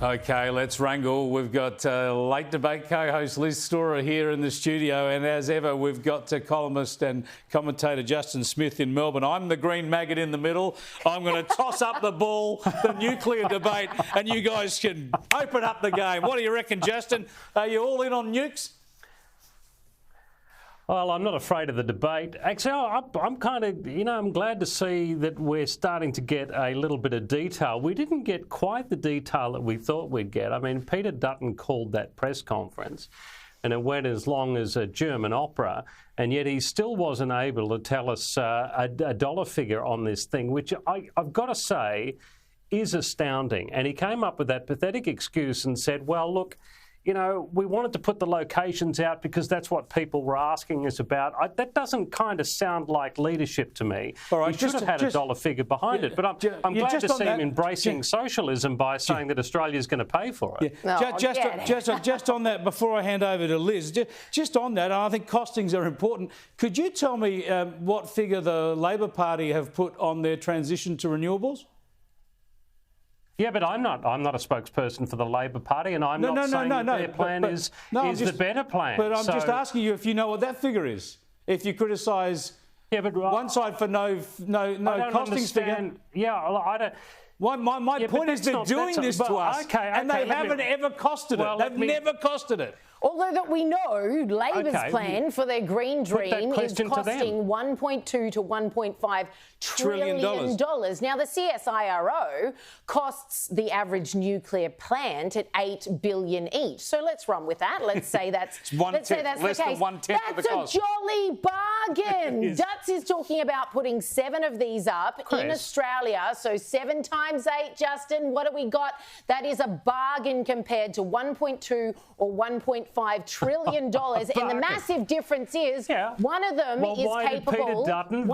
OK, let's wrangle. We've got late debate co-host Liz Storer here in the studio, and as ever, we've got columnist and commentator Justin Smith in Melbourne. I'm the green maggot in the middle. I'm going to toss up the ball, the nuclear debate, and you guys can open up the game. What do you reckon, Justin? Are you all in on nukes? Well, I'm not afraid of the debate. Actually, I'm kind of, I'm glad to see that we're starting to get a little bit of detail. We didn't get quite the detail that we thought we'd get. I mean, Peter Dutton called that press conference and it went as long as a German opera, and yet he still wasn't able to tell us a dollar figure on this thing, which I've got to say is astounding. And he came up with that pathetic excuse and said, well, look, we wanted to put the locations out because that's what people were asking us about. That doesn't kind of sound like leadership to me. All right, he should have had a dollar figure behind it. But I'm glad to see him embracing socialism by saying that Australia's going to pay for it. Just on that, before I hand over to Liz, just on that, and I think costings are important, could you tell me what figure the Labor Party have put on their transition to renewables? Yeah, but I'm not a spokesperson for the Labor Party, and I'm not saying that their plan is the better plan. But I'm just asking you if you know what that figure is. If you criticise one side for no costings figure. Yeah, I don't. My point is they're doing this to us, and they haven't ever costed it. They've never costed it. Although that we know Labor's plan for their green dream is costing $1.2 to $1.5 trillion. Now, the CSIRO costs the average nuclear plant at $8 billion each. So let's run with that. Let's say that's less than 1/10 of the cost. That's a jolly bargain. Dutz is talking about putting 7 of these up in Australia. So 7 times 8, Justin, what do we got? That is a bargain compared to 1.2 or 1.5 trillion dollars. And the massive difference is one of them is capable. Why did Peter Dutton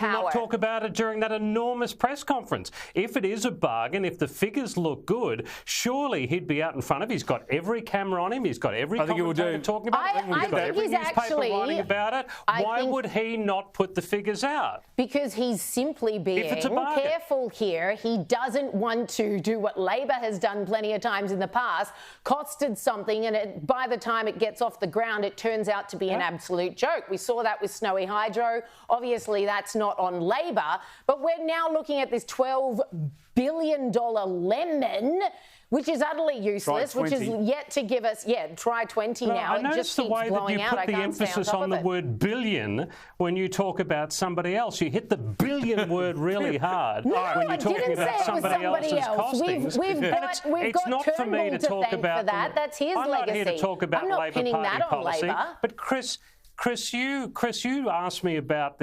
not talk about it during that enormous press conference? If it is a bargain, if the figures look good, surely he'd be out in front of. He's got every camera on him. He's got every commentator talking about it. He's got every newspaper writing about it. Why would he not put the figures out? Because he's simply being careful here. He doesn't want to do what Labor has done plenty of times in the past, costed something, and by the time it gets off the ground, it turns out to be an absolute joke. We saw that with Snowy Hydro. Obviously, that's not on Labor, but we're now looking at this $12 billion lemon, which is utterly useless, which is yet to give us, try 20 now. I noticed the way that you put the emphasis on the word billion when you talk about somebody else. You hit the billion word really hard when you're talking about somebody else's costings. It's not for me to talk about that. That's his legacy. I'm not here to talk about Labor Party policy. But Chris, you asked me about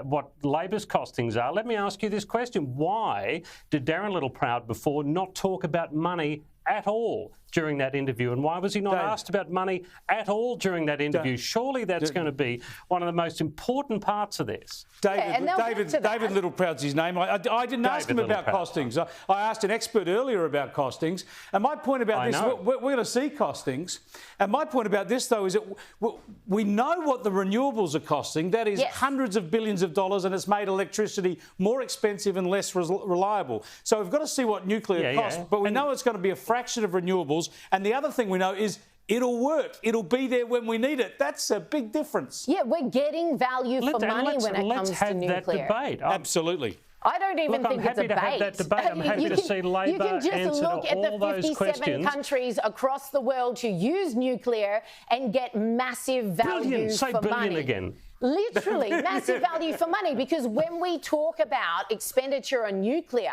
what Labor's costings are. Let me ask you this question. Why did Darren Littleproud before not talk about money at all during that interview? And why was he not asked about money at all during that interview? Surely that's going to be one of the most important parts of this. David Littleproud's his name. I didn't ask him about costings. I asked an expert earlier about costings. And my point about this, we're going to see costings. And my point about this, though, is that we know what the renewables are costing. That is hundreds of billions of dollars, and it's made electricity more expensive and less reliable. So we've got to see what nuclear costs. But we know it's going to be a fraction of renewables. And the other thing we know is it'll work. It'll be there when we need it. That's a big difference. Yeah, we're getting value for money when it comes to nuclear. Let's have that debate. Absolutely. I don't even think it's a debate. I'm happy to have that debate. I'm happy to see Labor answer all those questions. You can just look at the 57 countries across the world who use nuclear and get massive value for money. Say billion again. Literally, massive value for money, because when we talk about expenditure on nuclear,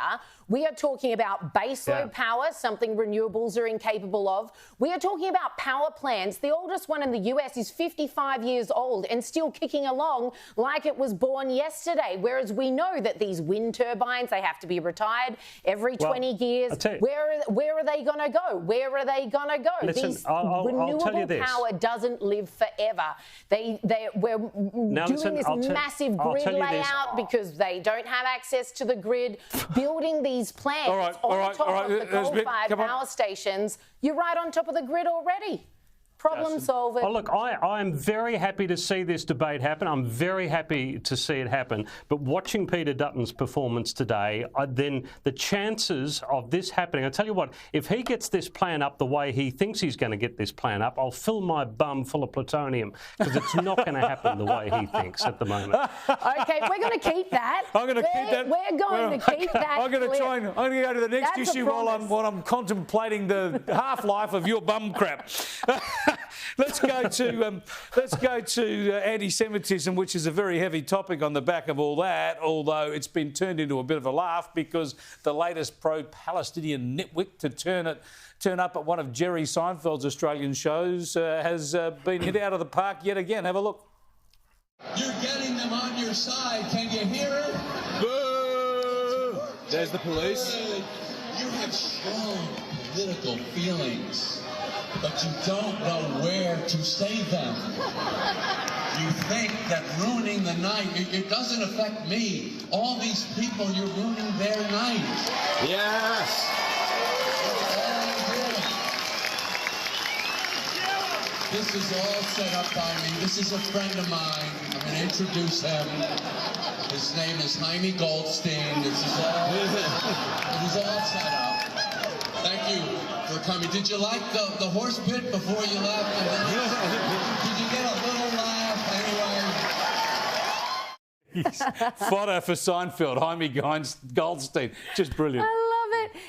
we are talking about baseload power, something renewables are incapable of. We are talking about power plants. The oldest one in the US is 55 years old and still kicking along like it was born yesterday, whereas we know that these wind turbines, they have to be retired every 20 years. Where are they going to go? Where are they going to go? Listen, renewable power doesn't live forever. We're doing this massive grid layout because they don't have access to the grid, building these plants on top of the coal-fired power stations. You're right on top of the grid already. problem solve it. Oh, look, I'm very happy to see this debate happen. I'm very happy to see it happen. But watching Peter Dutton's performance today, then the chances of this happening, I tell you what, if he gets this plan up the way he thinks he's going to get this plan up, I'll fill my bum full of plutonium, because it's not going to happen the way he thinks at the moment. Okay, we're going to keep that. I'm going to keep that. We're going to keep that. I'm going to try and I'm going to go to the next That's issue while I'm contemplating the half-life of your bum crap. Let's go to anti-Semitism, which is a very heavy topic on the back of all that. Although it's been turned into a bit of a laugh because the latest pro-Palestinian nitwit to turn up at one of Jerry Seinfeld's Australian shows has been hit out of the park yet again. Have a look. You're getting them on your side. Can you hear it? Boo! There's the police. You have strong political feelings, but you don't know where to say them. You think that ruining the night, it doesn't affect me. All these people, you're ruining their night. Yes! This is all set up by me. This is a friend of mine. I'm going to introduce him. His name is Jaime Goldstein. It was all set up. Thank you for coming. Did you like the horse pit before you left? Did you get a little laugh anyway? He's fodder for Seinfeld, Jaime Goldstein. Just brilliant.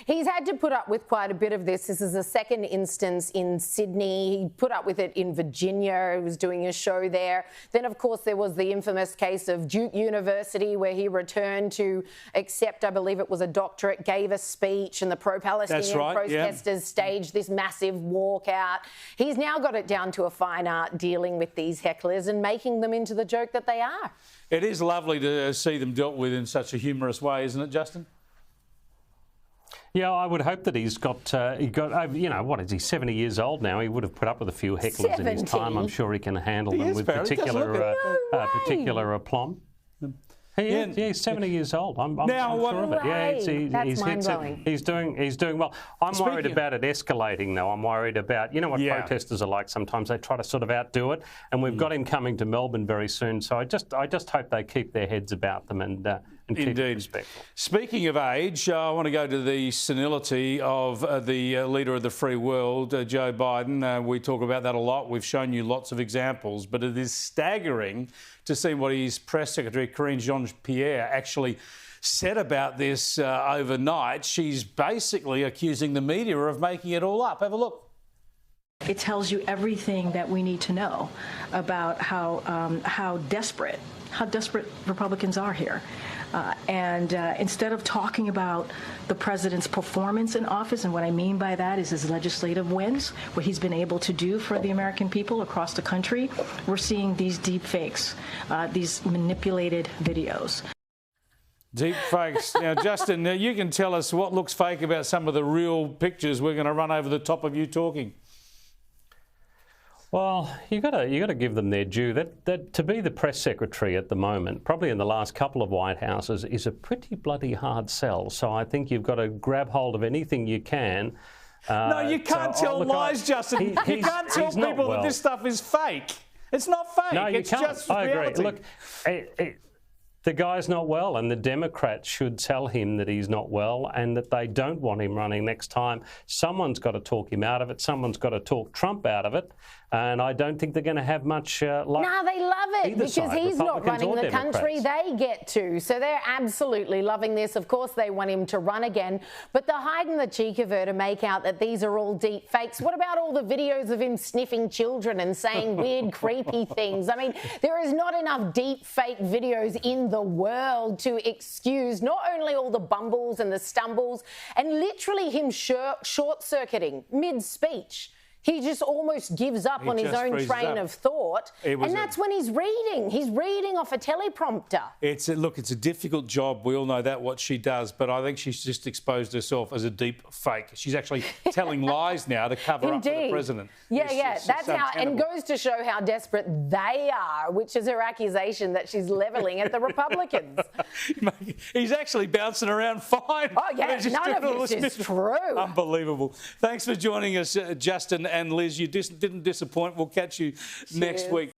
He's had to put up with quite a bit of this. This is the second instance in Sydney. He put up with it in Virginia. He was doing a show there. Then, of course, there was the infamous case of Duke University where he returned to accept, I believe it was a doctorate, gave a speech, and the pro-Palestinian protesters staged this massive walkout. He's now got it down to a fine art dealing with these hecklers and making them into the joke that they are. It is lovely to see them dealt with in such a humorous way, isn't it, Justin? Yeah, I would hope that he's got, you know, what is he, 70 years old now? He would have put up with a few hecklers in his time. I'm sure he can handle them with particular aplomb. He's 70 years old. I'm sure of it. Yeah, that's mind-blowing. He's doing well. I'm worried about it escalating, though. I'm worried about, you know what protesters are like sometimes. They try to sort of outdo it, and we've got him coming to Melbourne very soon. So I just hope they keep their heads about them and keep it respectful. Speaking of age, I want to go to the senility of the leader of the free world, Joe Biden. We talk about that a lot. We've shown you lots of examples, but it is staggering to see what his press secretary, Karine Jean-Pierre, actually said about this overnight. She's basically accusing the media of making it all up. Have a look. It tells you everything that we need to know about how desperate Republicans are here. Instead of talking about the president's performance in office, and what I mean by that is his legislative wins, what he's been able to do for the American people across the country, we're seeing these deep fakes, these manipulated videos. Deep fakes. Now, Justin, you can tell us what looks fake about some of the real pictures. We're going to run over the top of you talking. Well, you got to give them their due. That to be the press secretary at the moment, probably in the last couple of White Houses, is a pretty bloody hard sell. So I think you've got to grab hold of anything you can. No, you can't tell lies, Justin. You can't tell people that this stuff is fake. It's not fake. No, you it's can't. Just I reality. agree. Look, the guy's not well, and the Democrats should tell him that he's not well and that they don't want him running next time. Someone's got to talk him out of it. Someone's got to talk Trump out of it. And I don't think they're going to have much luck. No, they love it because he's not running the country. They get to. So they're absolutely loving this. Of course, they want him to run again. But the hide and the cheek of her to make out that these are all deep fakes. What about all the videos of him sniffing children and saying weird, creepy things? I mean, there is not enough deep fake videos in the world to excuse not only all the bumbles and the stumbles and literally him short-circuiting mid-speech. He just almost gives up on his own train of thought. And that's when he's reading. He's reading off a teleprompter. It's a difficult job. We all know that, what she does. But I think she's just exposed herself as a deep fake. She's actually telling lies now to cover up for the president. Yeah. That's how, and goes to show how desperate they are, which is her accusation that she's levelling at the Republicans. He's actually bouncing around fine. Oh, yeah, none of this is true. Unbelievable. Thanks for joining us, Justin. and Liz, you didn't disappoint. We'll catch you next week.